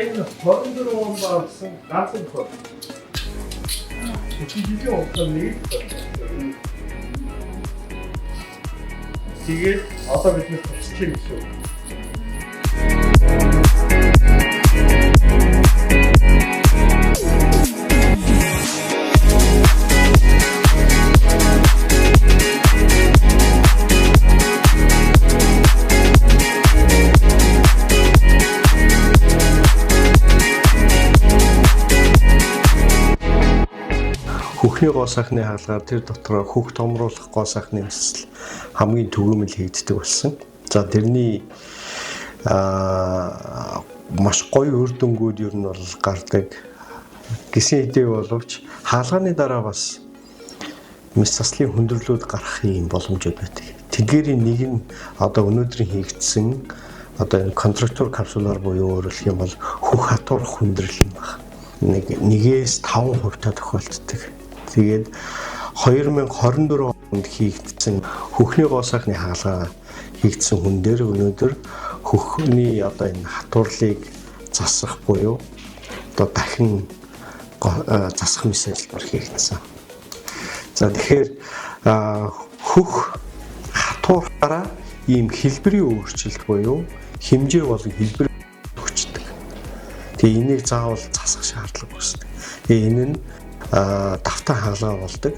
энэ 24 он болсон ганцхан хот. Жилийн хугацаанд нэг тэгээд одоо бид тусч юм шүү. Хөхний гоо сайхны хаалгаар тэр дотроо хөх томруулах гоо сайхны нислэл хамгийн түгээмэл хийгддэг болсон. За тэрний маш гоё үр дүнгууд ер нь бол гардаг. Гисэн хэдий боловч хаалганы дараа бас мэс заслын хүндрэлүүд гарах юм боломжууд байдаг. Тэдгээрийн нэг нь одоо өнөөдрийн хийгдсэн одоо энэ контрактор капсулаар буюу өөрөлдөх юм бол хөх хатуурах хүндрэл юм байна. Нэгээс 5% та тохиолддог. Тэгээд 2024 онд хийгдсэн хөхний гоо сайхны хаалгаа хийгдсэн хүн дээр өнөөдөр хөхний одоо энэ хатуурлыг засах буюу одоо дахин засах мэсэлбэр хийгдсэн. За тэгэхээр хөх хатуураараа ийм хэлбэрийн өөрчлөлт буюу хэмжээ болон хэлбэр өгчдөг. Тэгээ энийг заавал засах шаардлага үүсдэг. Энэ нь давтан хаалгаа болдог.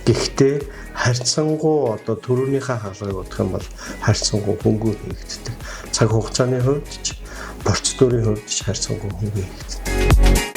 Гэхдээ харьцангуй одоо төрөөнийхөө хаалгыг бодох юм бол харьцангуй хөнгөө хийгддэг. Цаг хугацааны хувьд ч процедурын хувьд ч харьцангуй хөнгөө хийгддэг.